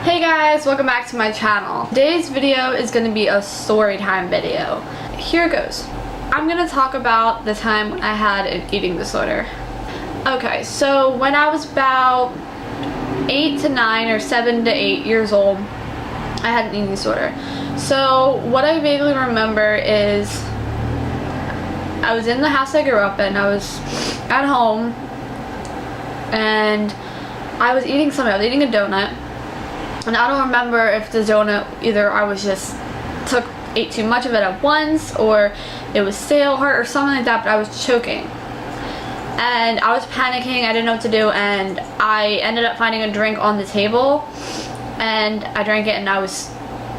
Hey guys, welcome back to my channel. Today's video is going to be a story time video. Here it goes. I'm going to talk about the time when I had an eating disorder. Okay, so when I was about 8 to 9 or 7 to 8 years old, I had an eating disorder. So what I vaguely remember is I was in the house I grew up in. I was at home and I was eating something. I was eating a donut. And I don't remember if the donut, either I was just ate too much of it at once, or it was stale, hard, or something like that, but I was choking. And I was panicking, I didn't know what to do, and I ended up finding a drink on the table, and I drank it, and I was,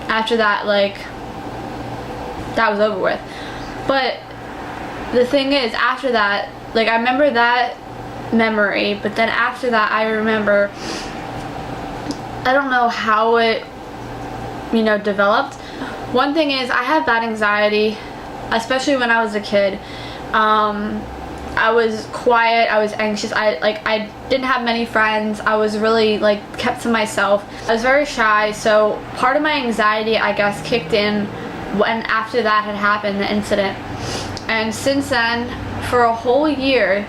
after that, like, that was over with. But the thing is, after that, like, I remember that memory, but then after that, I remember, I don't know how it, developed. One thing is, I have bad anxiety, especially when I was a kid. I was quiet, I was anxious, I didn't have many friends, I was really, kept to myself. I was very shy, so part of my anxiety, I guess, kicked in when after that had happened, the incident. And since then, for a whole year,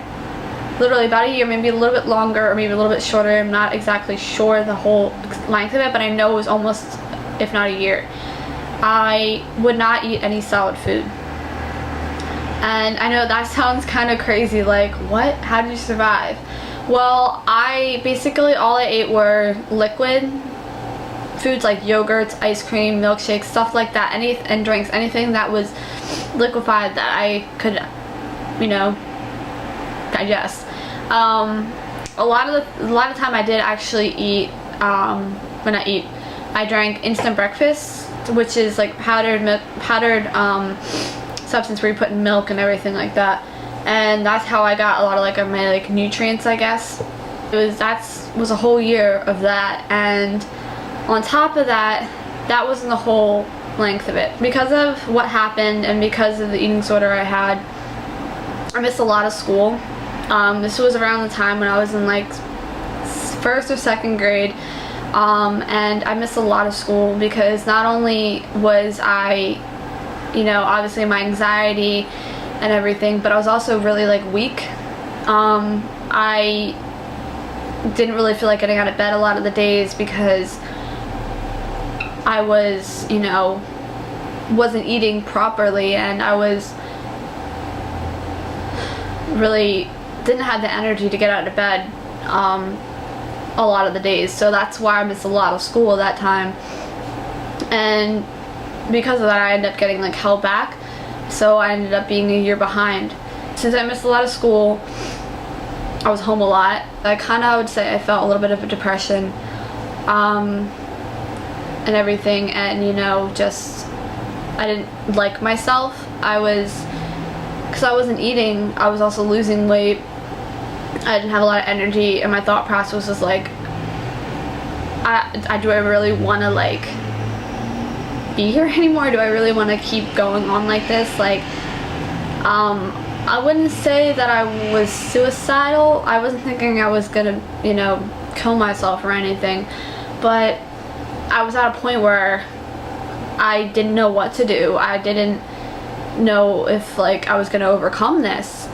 literally about a year, maybe a little bit longer or maybe a little bit shorter, I'm not exactly sure the whole length of it, but I know it was almost, if not a year, I would not eat any solid food. And I know that sounds kind of crazy, like, what? How did you survive? Well, basically all I ate were liquid foods like yogurts, ice cream, milkshakes, stuff like that, and drinks, anything that was liquefied that I could, digest. A lot of time I did actually eat, I drank instant breakfast, which is like powdered substance where you put in milk and everything like that, and that's how I got a lot of my nutrients, I guess. That was a whole year of that, and on top of that, that wasn't the whole length of it. Because of what happened and because of the eating disorder I had, I missed a lot of school. This was around the time when I was in first or second grade, and I missed a lot of school because not only was I, obviously my anxiety and everything, but I was also really weak. I didn't really feel like getting out of bed a lot of the days because I was, wasn't eating properly, and I was really didn't have the energy to get out of bed a lot of the days, so that's why I missed a lot of school at that time. And because of that, I ended up getting held back, so I ended up being a year behind. Since I missed a lot of school, I was home a lot. I would say I felt a little bit of a depression and everything, and just I didn't like myself. Because I wasn't eating, I was also losing weight. I didn't have a lot of energy, and my thought process was do I really want to be here anymore? Do I really want to keep going on like this? I wouldn't say that I was suicidal. I wasn't thinking I was gonna, kill myself or anything, but I was at a point where I didn't know what to do. I didn't know if I was gonna overcome this,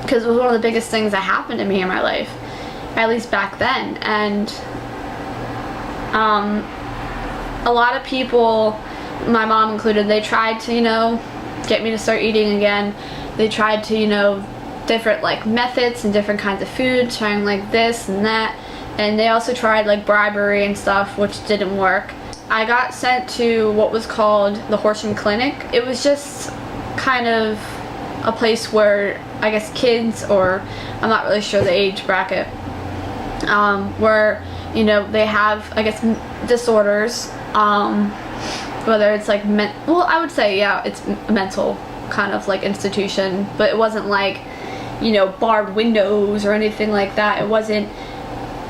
because it was one of the biggest things that happened to me in my life, at least back then. And a lot of people, my mom included, they tried to get me to start eating again. They tried to different methods and different kinds of food, trying this and that, and they also tried bribery and stuff, which didn't work. I got sent to what was called the Horsham Clinic. It was just kind of a place where I guess kids, or I'm not really sure the age bracket, where they have, I guess, disorders, whether it's well, I would say, yeah, it's a mental kind of institution, but it wasn't barred windows or anything like that. It wasn't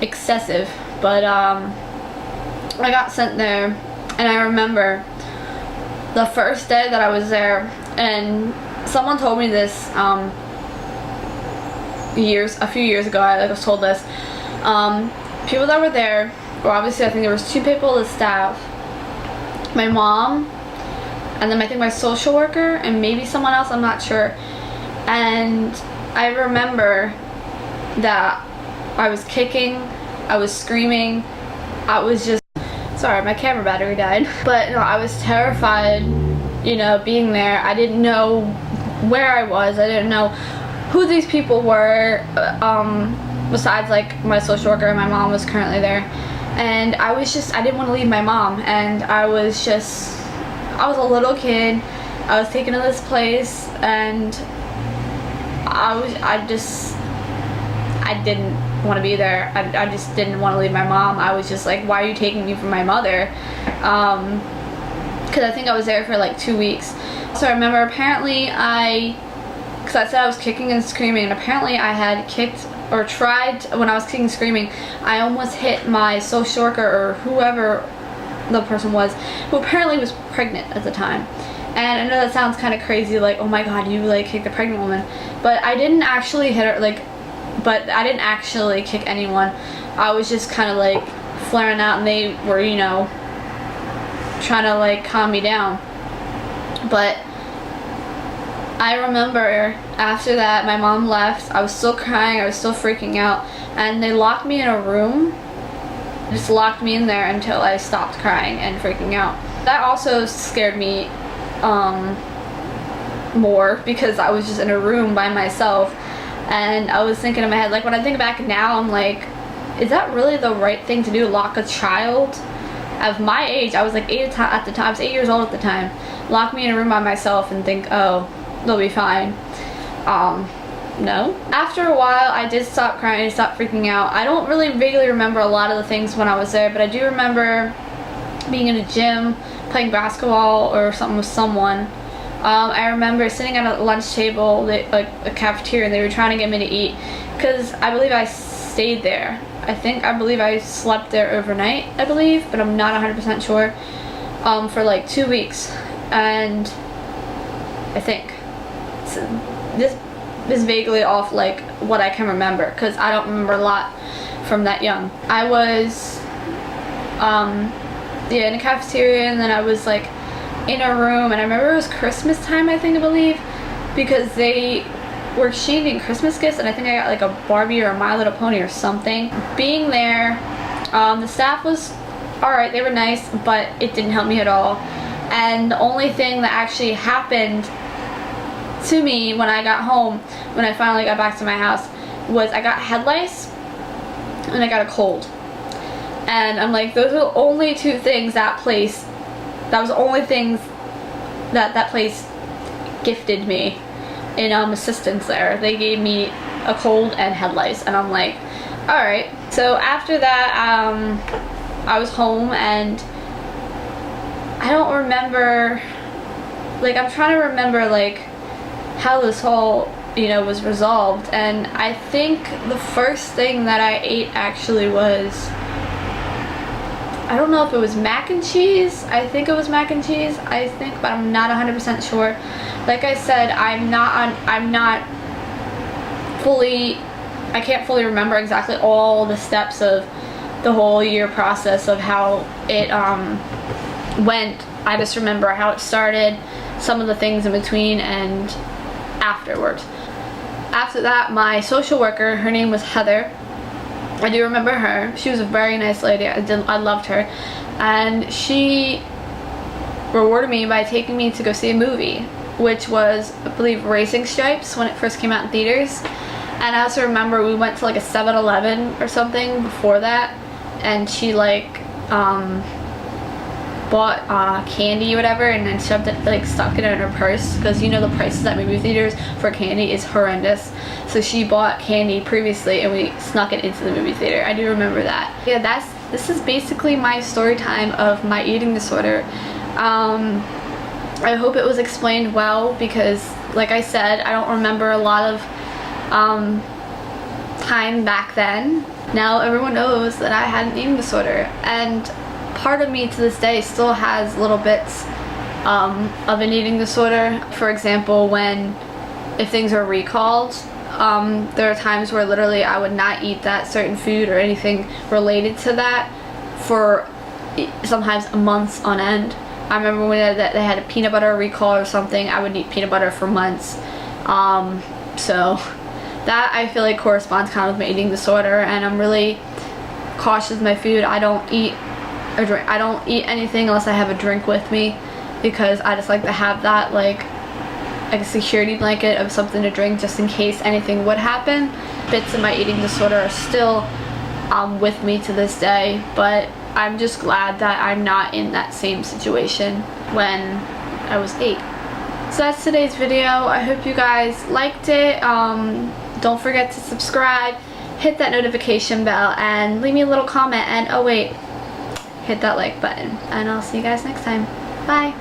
excessive, but I got sent there, and I remember the first day that I was there, and someone told me this a few years ago. I was told this. People that were there Well, obviously I think there was 2 people on the staff. My mom, and then I think my social worker, and maybe someone else, I'm not sure. And I remember that I was kicking, I was screaming, I was just, sorry, my camera battery died. But no, I was terrified, you know, being there. I didn't know where I was, I didn't know who these people were, besides like my social worker, and my mom was currently there. And I didn't want to leave my mom, and I was a little kid, I was taken to this place, and I didn't want to be there. I just didn't want to leave my mom. I was just like, why are you taking me from my mother? Because I think I was there for like 2 weeks. So I remember apparently because I said I was kicking and screaming, and apparently I had kicked or tried, when I was kicking and screaming, I almost hit my social worker or whoever the person was, who apparently was pregnant at the time. And I know that sounds kind of crazy, like, oh my god, you like kicked a pregnant woman, but I didn't actually hit her, like, but I didn't actually kick anyone. I was just kind of like flaring out, and they were, you know, trying to like calm me down. But I remember after that, my mom left, I was still crying, I was still freaking out, and they locked me in a room, just locked me in there until I stopped crying and freaking out. That also scared me more, because I was just in a room by myself, and I was thinking in my head, like, when I think back now, I'm like, is that really the right thing to do, lock a child of my age? I was like 8 at the time, I was 8 years old at the time, lock me in a room by myself and think, oh, they'll be fine. No. After a while, I did stop crying, I stopped freaking out. I don't really vaguely remember a lot of the things when I was there, but I do remember being in a gym, playing basketball or something with someone. I remember sitting at a lunch table, like a cafeteria, and they were trying to get me to eat, because I believe I stayed there. I believe I slept there overnight, I believe, but I'm not 100% sure, for like 2 weeks. And I think this is vaguely off like what I can remember, because I don't remember a lot from that young. I was in a cafeteria, and then I was like in a room, and I remember it was Christmas time, I believe, because they were exchanging Christmas gifts, and I think I got like a Barbie or a My Little Pony or something. Being there, the staff was alright, they were nice, but it didn't help me at all. And the only thing that actually happened to me when I got home, when I finally got back to my house, was I got head lice and I got a cold. And I'm like, those are the only 2 things that was the only things that place gifted me in assistance there. They gave me a cold and head lice, and I'm like, alright. So after that, I was home, and I don't remember, like, I'm trying to remember like how this whole, you know, was resolved. And I think the first thing that I ate actually was, I don't know if it was mac and cheese. I think it was mac and cheese, but I'm not 100% sure. Like I said, I can't fully remember exactly all the steps of the whole year process of how it went. I just remember how it started, some of the things in between, and afterwards. After that, my social worker, her name was Heather. I do remember her. She was a very nice lady. I loved her. And she rewarded me by taking me to go see a movie, which was, I believe, Racing Stripes, when it first came out in theaters. And I also remember we went to like a 7-Eleven or something before that, and she like bought candy or whatever, and then shoved it, like stuck it in her purse, because you know the prices at movie theaters for candy is horrendous. So she bought candy previously, and we snuck it into the movie theater. I do remember that. Yeah, this is basically my story time of my eating disorder. I hope it was explained well, because like I said, I don't remember a lot of time back then. Now everyone knows that I had an eating disorder, and part of me to this day still has little bits of an eating disorder. For example, if things are recalled, there are times where literally I would not eat that certain food or anything related to that for sometimes months on end. I remember when they had a peanut butter recall or something, I would eat peanut butter for months. So that I feel like corresponds kind of with my eating disorder, and I'm really cautious with my food. I don't eat anything unless I have a drink with me, because I just like to have that like a security blanket of something to drink just in case anything would happen. Bits of my eating disorder are still with me to this day, but I'm just glad that I'm not in that same situation when I was 8. So that's today's video. I hope you guys liked it. Don't forget to subscribe, hit that notification bell, and leave me a little comment, and oh wait, hit that like button, and I'll see you guys next time. Bye.